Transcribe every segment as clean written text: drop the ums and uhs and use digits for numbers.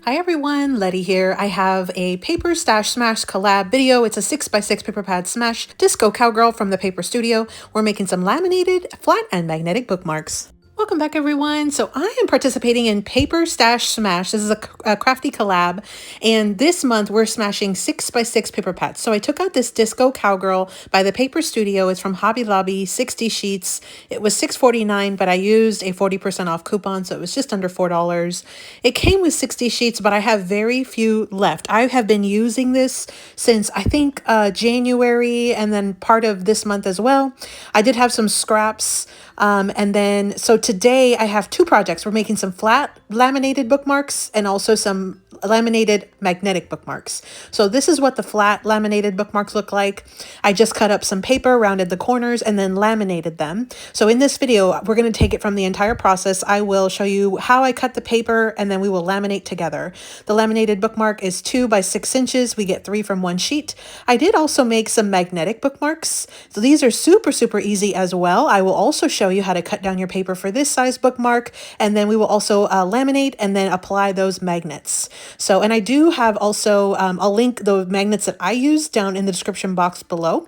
Hi everyone, Letty here. I have a Paper Stash Smash collab video. It's a 6x6 paper pad smash disco cowgirl from the Paper Studio. We're making some laminated, flat, and magnetic bookmarks. Welcome back everyone. So I am participating in Paper Stash Smash. This is a crafty collab, and this month we're smashing 6x6 paper pads. So I took out this Disco Cowgirl by the Paper Studio. It's from Hobby Lobby, 60 sheets. It was $6.49, but I used a 40% off coupon, so it was just under $4. It came with 60 sheets, but I have very few left. I have been using this since I think January, and then part of this month as well. I did have some scraps. So today I have two projects. We're making some flat laminated bookmarks and also some laminated magnetic bookmarks. So this is what the flat laminated bookmarks look like. I just cut up some paper, rounded the corners, and then laminated them. So in this video, we're going to take it from the entire process. I will show you how I cut the paper, and then we will laminate together. The laminated bookmark is 2 by 6 inches. We get 3 from one sheet. I did also make some magnetic bookmarks. So these are super easy as well. I will also show you how to cut down your paper for this size bookmark, and then we will also laminate and then apply those magnets. So, and I do have also, I'll link the magnets that I use down in the description box below.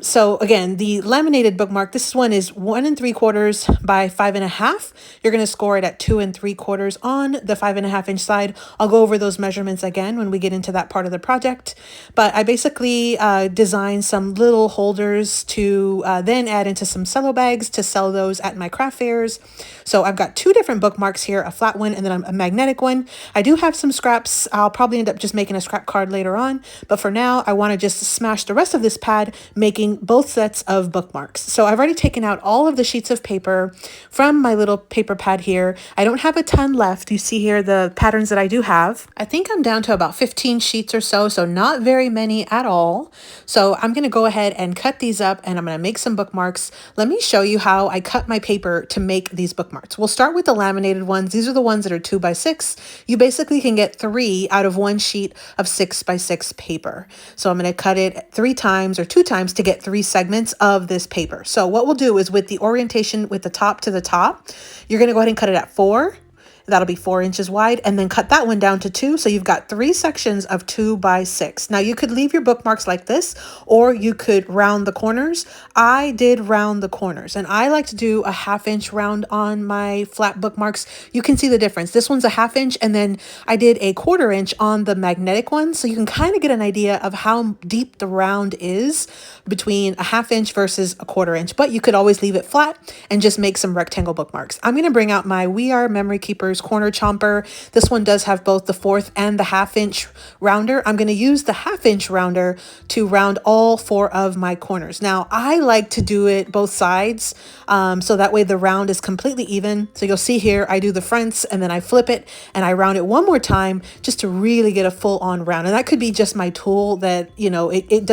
So again, the laminated bookmark, this one is 1 3/4 by 5.5. You're going to score it at 2 3/4 on the 5.5 inch side. I'll go over those measurements again when we get into that part of the project. But I basically designed some little holders to then add into some cello bags to sell those at my craft fairs. So I've got 2 different bookmarks here, a flat one and then a magnetic one. I do have some scraps. I'll probably end up just making a scrap card later on, but for now I want to just smash the rest of this pad making both sets of bookmarks. So I've already taken out all of the sheets of paper from my little paper pad here. I don't have a ton left. You see here the patterns that I do have. I think I'm down to about 15 sheets or so not very many at all. So I'm going to go ahead and cut these up, and I'm going to make some bookmarks. Let me show you how I cut my paper to make these bookmarks. We'll start with the laminated ones. These are the ones that are 2 by 6. You basically can get 3 out of one sheet of 6 by 6 paper. So I'm going to cut it 3 times or 2 times to get 3 segments of this paper. So what we'll do is with the orientation with the top to the top, you're going to go ahead and cut it at 4. That'll be 4 inches wide, and then cut that one down to 2. So you've got 3 sections of 2 by 6. Now you could leave your bookmarks like this, or you could round the corners. I did round the corners, and I like to do a 1/2 inch round on my flat bookmarks. You can see the difference. This one's a 1/2 inch, and then I did a 1/4 inch on the magnetic one. So you can kind of get an idea of how deep the round is between a 1/2 inch versus a 1/4 inch, but you could always leave it flat and just make some rectangle bookmarks. I'm going to bring out my We Are Memory Keepers corner chomper. This one does have both the 1/4 and the 1/2 inch rounder. I'm going to use the 1/2 inch rounder to round all 4 of my corners. Now I like to do it both sides, so that way the round is completely even. So you'll see here I do the fronts and then I flip it and I round it one more time just to really get a full on round. And that could be just my tool that, you know, it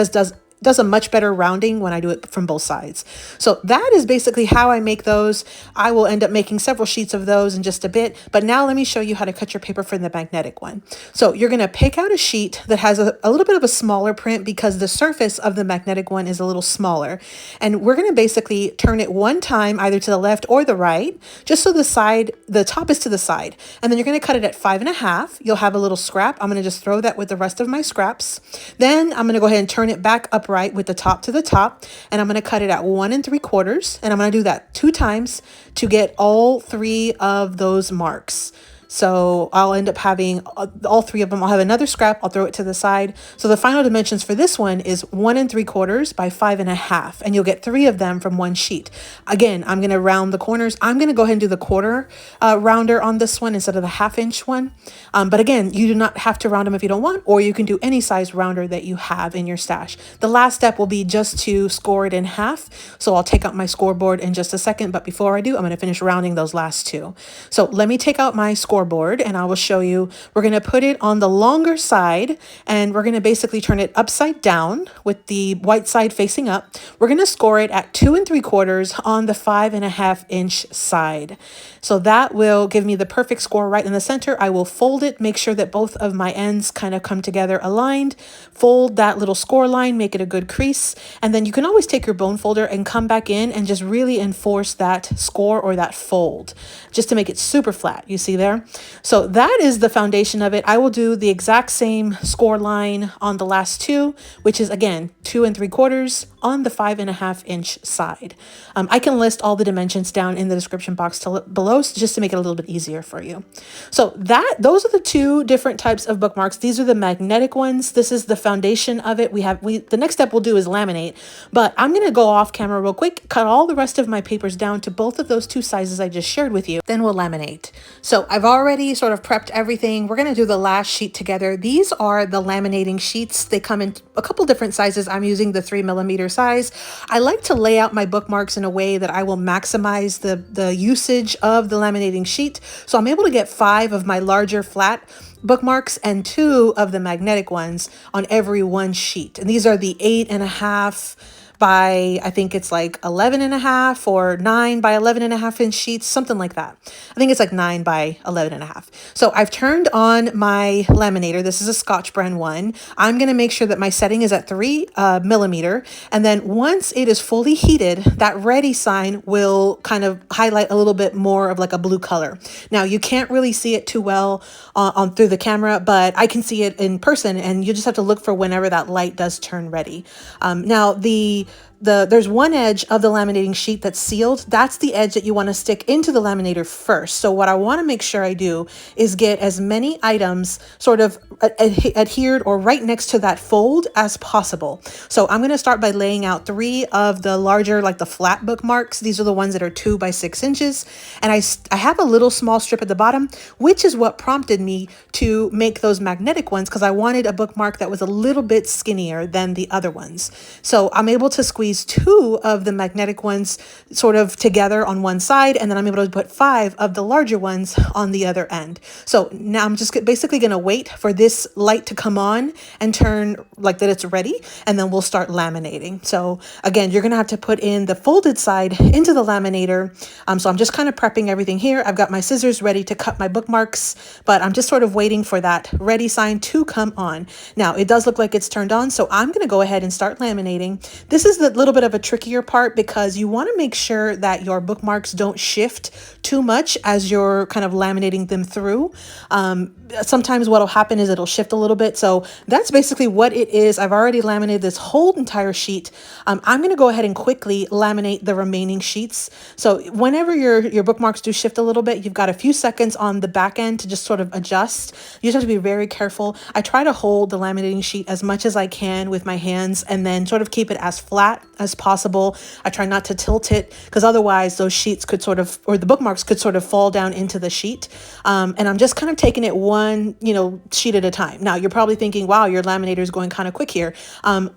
does a much better rounding when I do it from both sides. So that is basically how I make those. I will end up making several sheets of those in just a bit, but now let me show you how to cut your paper for the magnetic one. So you're going to pick out a sheet that has a little bit of a smaller print because the surface of the magnetic one is a little smaller. And we're going to basically turn it one time either to the left or the right, just so the top is to the side. And then you're going to cut it at 5.5. You'll have a little scrap. I'm going to just throw that with the rest of my scraps. Then I'm going to go ahead and turn it back up right with the top to the top, and I'm going to cut it at 1 3/4, and I'm going to do that 2 times to get all 3 of those marks. So I'll end up having all 3 of them. I'll have another scrap. I'll throw it to the side. So the final dimensions for this one is 1 3/4 by 5.5, and you'll get 3 of them from one sheet. Again, I'm going to round the corners. I'm going to go ahead and do the 1/4 rounder on this one instead of the 1/2 inch one. But again, you do not have to round them if you don't want, or you can do any size rounder that you have in your stash. The last step will be just to score it in half. So I'll take out my scoreboard in just a second. But before I do, I'm going to finish rounding those last 2. So let me take out my scoreboard, and I will show you. We're going to put it on the longer side, and we're going to basically turn it upside down with the white side facing up. We're going to score it at 2 3/4 on the 5.5 inch side. So that will give me the perfect score right in the center. I will fold it, make sure that both of my ends kind of come together aligned, fold that little score line, make it a good crease, and then you can always take your bone folder and come back in and just really enforce that score or that fold just to make it super flat. You see there? So that is the foundation of it. I will do the exact same score line on the last two, which is again 2 3/4 on the 5.5-inch side. I can list all the dimensions down in the description box below just to make it a little bit easier for you. So those are the two different types of bookmarks. These are the magnetic ones. This is the foundation of it. The next step we'll do is laminate, but I'm going to go off camera real quick, cut all the rest of my papers down to both of those two sizes I just shared with you. Then we'll laminate. So I've already sort of prepped everything. We're going to do the last sheet together. These are the laminating sheets. They come in a couple different sizes. I'm using the 3mm size. I like to lay out my bookmarks in a way that I will maximize the usage of the laminating sheet. So I'm able to get 5 of my larger flat bookmarks and 2 of the magnetic ones on every one sheet. And these are the 8.5 by, I think it's like 11.5 or 9 by 11.5 inch sheets, something like that. I think it's like 9 by 11.5. So I've turned on my laminator. This is a Scotch brand one. I'm going to make sure that my setting is at 3mm. And then once it is fully heated, that ready sign will kind of highlight a little bit more of like a blue color. Now you can't really see it too well on through the camera, but I can see it in person, and you just have to look for whenever that light does turn ready. Now there's one edge of the laminating sheet that's sealed. That's the edge that you want to stick into the laminator first. So what I want to make sure I do is get as many items sort of adhered or right next to that fold as possible. So I'm going to start by laying out 3 of the larger, like the flat bookmarks. These are the ones that are 2 by 6 inches. And I have a little small strip at the bottom, which is what prompted me to make those magnetic ones, because I wanted a bookmark that was a little bit skinnier than the other ones. So I'm able to squeeze 2 of the magnetic ones sort of together on one side, and then I'm able to put 5 of the larger ones on the other end. So now I'm just basically going to wait for this light to come on and turn like that it's ready, and then we'll start laminating. So again, you're going to have to put in the folded side into the laminator. So I'm just kind of prepping everything here. I've got my scissors ready to cut my bookmarks, but I'm just sort of waiting for that ready sign to come on. Now it does look like it's turned on, so I'm going to go ahead and start laminating. This is the little bit of a trickier part, because you want to make sure that your bookmarks don't shift too much as you're kind of laminating them through. Sometimes what'll happen is it'll shift a little bit. So that's basically what it is. I've already laminated this whole entire sheet. I'm going to go ahead and quickly laminate the remaining sheets. So whenever your bookmarks do shift a little bit, you've got a few seconds on the back end to just sort of adjust. You just have to be very careful. I try to hold the laminating sheet as much as I can with my hands, and then sort of keep it as flat as possible. I try not to tilt it, because otherwise those sheets could sort of, or the bookmarks could sort of fall down into the sheet. And I'm just kind of taking it one, sheet at a time. Now you're probably thinking, wow, your laminator is going kind of quick here.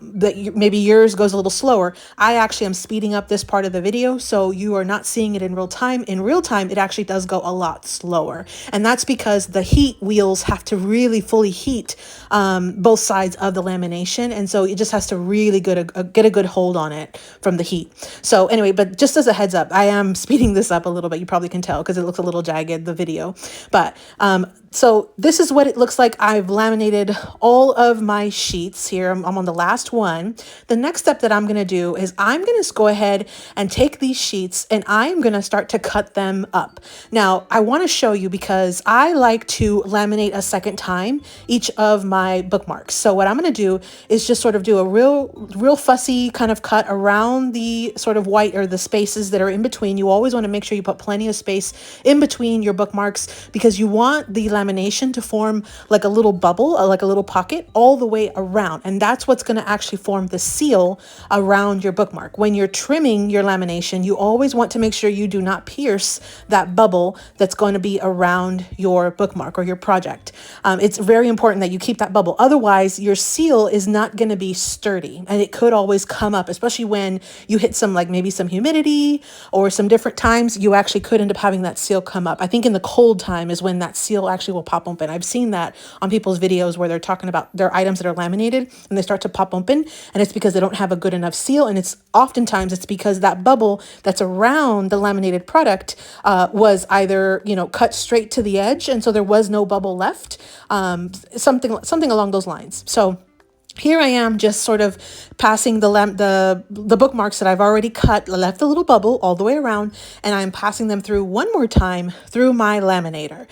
Maybe yours goes a little slower. I actually am speeding up this part of the video, so you are not seeing it in real time. In real time, it actually does go a lot slower. And that's because the heat wheels have to really fully heat both sides of the lamination. And so it just has to really get a good hold on it from the heat. So anyway, but just as a heads up, I am speeding this up a little bit. You probably can tell because it looks a little jagged, the video. But so this is what it looks like. I've laminated all of my sheets here. I'm on the last one. The next step that I'm going to do is I'm going to go ahead and take these sheets and I'm going to start to cut them up. Now, I want to show you, because I like to laminate a second time each of my bookmarks. So what I'm going to do is just sort of do a real fussy kind of cut around the sort of white, or the spaces that are in between. You always want to make sure you put plenty of space in between your bookmarks, because you want the lamination to form like a little bubble, like a little pocket all the way around. And that's what's going to actually form the seal around your bookmark. When you're trimming your lamination, you always want to make sure you do not pierce that bubble that's going to be around your bookmark or your project. It's very important that you keep that bubble. Otherwise, your seal is not going to be sturdy, and it could always come up, especially when you hit some, like maybe some humidity or some different times. You actually could end up having that seal come up. I think in the cold time is when that seal actually will pop open. I've seen that on people's videos where they're talking about their items that are laminated and they start to pop open, and it's because they don't have a good enough seal. And oftentimes it's because that bubble that's around the laminated product was either, cut straight to the edge, and so there was no bubble left, something along those lines. So Here I am just sort of passing the bookmarks that I've already cut, left a little bubble all the way around, and I'm passing them through one more time through my laminator.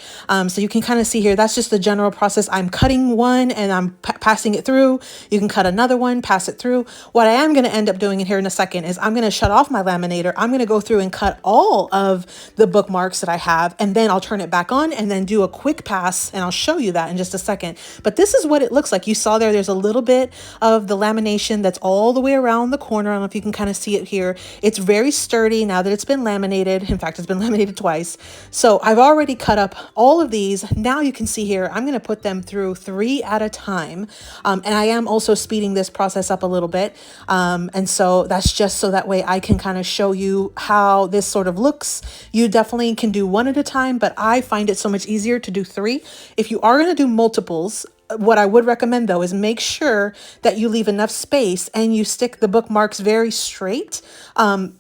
So you can kind of see here, that's just the general process. I'm cutting one and I'm passing it through. You can cut another one, pass it through. What I am going to end up doing in here in a second is I'm going to shut off my laminator. I'm going to go through and cut all of the bookmarks that I have, and then I'll turn it back on and then do a quick pass, and I'll show you that in just a second. But this is what it looks like. You saw there's a little bit of the lamination that's all the way around the corner. I don't know if you can kind of see it here. It's very sturdy now that it's been laminated. In fact, it's been laminated twice. So I've already cut up all of these. Now you can see here, I'm going to put them through 3 at a time. And I am also speeding this process up a little bit. And so that's just so that way I can kind of show you how this sort of looks. You definitely can do 1 at a time, but I find it so much easier to do 3. If you are going to do multiples, what I would recommend though is make sure that you leave enough space and you stick the bookmarks very straight,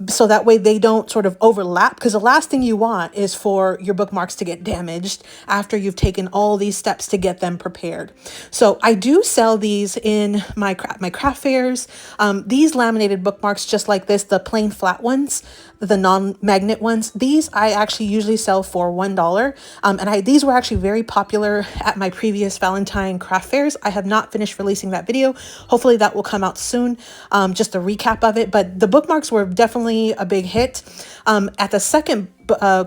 so that way they don't sort of overlap, because the last thing you want is for your bookmarks to get damaged after you've taken all these steps to get them prepared. So I do sell these in my craft fairs. These laminated bookmarks just like this, the plain flat ones, the non-magnet ones, these I actually usually sell for $1. And these were actually very popular at my previous Valentine craft fairs. I have not finished releasing that video. Hopefully that will come out soon, just a recap of it. But the bookmarks were definitely a big hit. At the second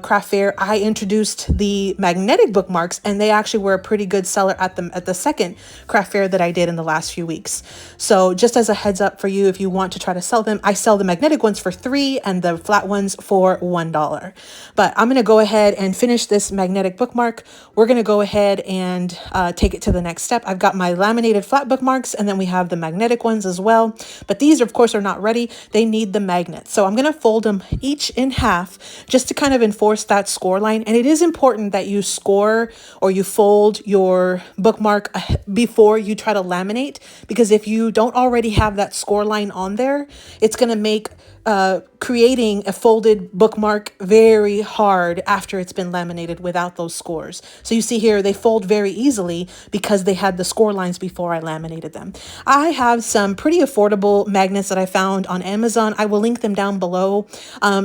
craft fair, I introduced the magnetic bookmarks, and they actually were a pretty good seller at the second craft fair that I did in the last few weeks. So just as a heads up for you, if you want to try to sell them, I sell the magnetic ones for $3 and the flat ones for $1. But I'm going to go ahead and finish this magnetic bookmark. We're going to go ahead and take it to the next step. I've got my laminated flat bookmarks, and then we have the magnetic ones as well. But these, of course, are not ready. They need the magnet. So I'm going to fold them each in half just to kind of enforce that score line. And it is important that you score or you fold your bookmark before you try to laminate, because if you don't already have that score line on there, it's going to make creating a folded bookmark very hard after it's been laminated without those scores. So you see here, they fold very easily because they had the score lines before I laminated them. I have some pretty affordable magnets that I found on Amazon. I will link them down below.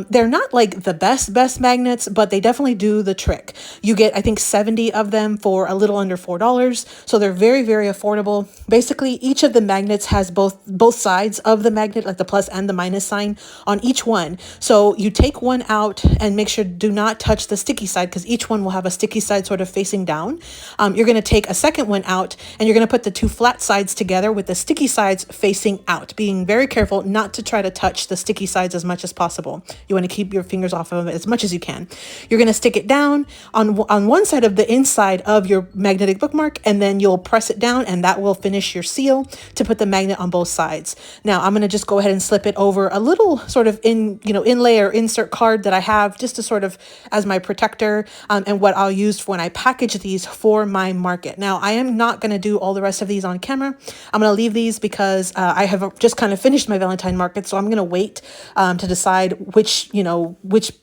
They're not like the best magnets, but they definitely do the trick. You get, I think, 70 of them for a little under $4. So they're very, very affordable. Basically, each of the magnets has both sides of the magnet, like the plus and the minus sign on each one. So you take one out and make sure do not touch the sticky side, because each one will have a sticky side sort of facing down. You're going to take a second one out, and you're going to put the 2 flat sides together with the sticky sides facing out, being very careful not to try to touch the sticky sides as much as possible. You want to keep your fingers off of it as much as you can. You're going to stick it down on one side of the inside of your magnetic bookmark, and then you'll press it down, and that will finish your seal to put the magnet on both sides. Now I'm going to just go ahead and slip it over a little sort of inlay or insert card that I have, just to sort of as my protector, and what I'll use when I package these for my market. Now I am not going to do all the rest of these on camera. I'm going to leave these because I have just kind of finished my Valentine market, so I'm going to wait to decide which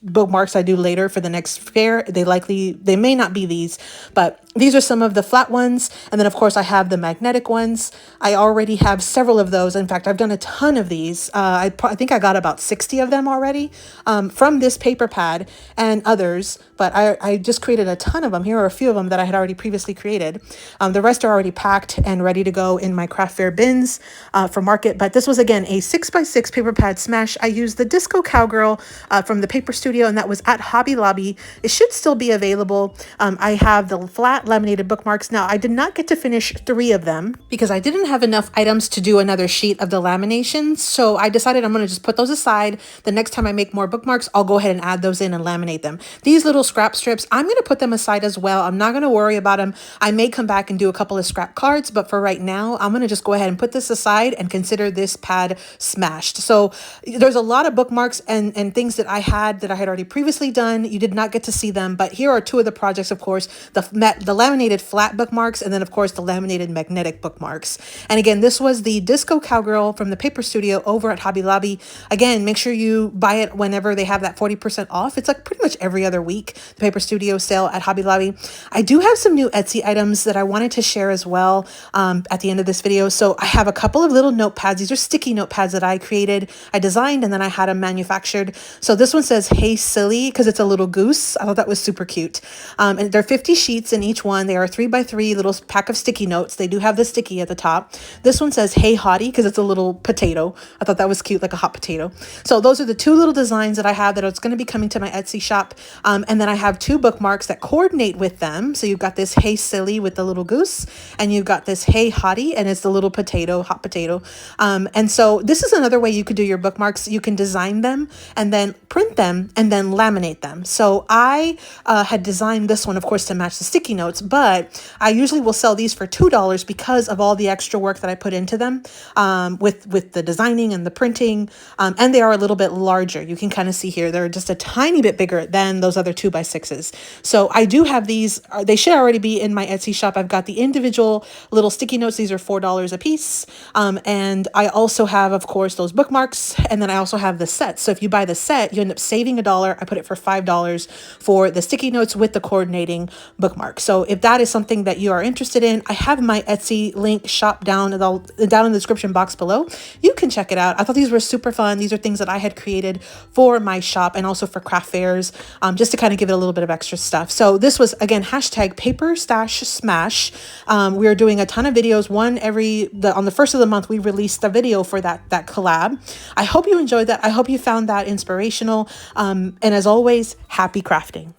bookmarks I do later for the next fair. They may not be these, but these are some of the flat ones. And then of course I have the magnetic ones. I already have several of those. In fact, I've done a ton of these. I think I got about 60 of them already from this paper pad and others, but I just created a ton of them. Here are a few of them that I had already previously created. The rest are already packed and ready to go in my craft fair bins for market. But this was, again, a 6x6 paper pad smash. I used the Disco Cowgirl from the Paper Studio, and that was at Hobby Lobby. It should still be available. I have the flat laminated bookmarks. Now, I did not get to finish 3 of them because I didn't have enough items to do another sheet of the laminations. So I decided I'm going to just put those aside. The next time I make more bookmarks, I'll go ahead and add those in and laminate them. These little scrap strips, I'm going to put them aside as well. I'm not going to worry about them. I may come back and do a couple of scrap cards, but for right now, I'm going to just go ahead and put this aside and consider this pad smashed. So there's a lot of bookmarks and things that I had already previously done. You did not get to see them, but here are 2 of the projects, of course. The laminated flat bookmarks, and then of course the laminated magnetic bookmarks. And again, this was the Disco Cowgirl from the Paper Studio over at Hobby Lobby. Again, make sure you buy it whenever they have that 40% off. It's like pretty much every other week, the Paper Studio sale at Hobby Lobby. I do have some new Etsy items that I wanted to share as well at the end of this video. So I have a couple of little notepads. These are sticky notepads that I created, I designed, and then I had them manufactured. So this one says, "Hey Silly," because it's a little goose. I thought that was super cute. And there are 50 sheets in each one. They are 3x3 little pack of sticky notes. They do have the sticky at the top. This one says, "Hey Hottie," because it's a little potato. I thought that was cute, like a hot potato. So those are the two little designs that I have that are going to be coming to my Etsy shop. And then I have two bookmarks that coordinate with them. So you've got this "Hey Silly" with the little goose, and you've got this "Hey Hottie," and it's the little potato, hot potato. And so this is another way you could do your bookmarks. You can design them and then print them and then laminate them. So I had designed this one, of course, to match the sticky notes, but I usually will sell these for $2 because of all the extra work that I put into them with the designing and the printing. And they are a little bit larger. You can kind of see here, they're just a tiny bit bigger than those other 2x6s. So I do have these. They should already be in my Etsy shop. I've got the individual little sticky notes. These are $4 a piece. And I also have, of course, those bookmarks. And then I also have the set. So if you buy the set, you end up saving $1. I put it for $5 for the sticky notes with the coordinating bookmark. So if that is something that you are interested in, I have my Etsy link shop down in the description box below. You can check it out. I thought these were super fun. These are things that I had created for my shop and also for craft fairs, just to kind of give it a little bit of extra stuff. So this was, again, hashtag Paper Stash Smash. We are doing a ton of videos. On the first of the month, we released the video for that collab. I hope you enjoyed that. I hope you found that inspirational. And as always, happy crafting.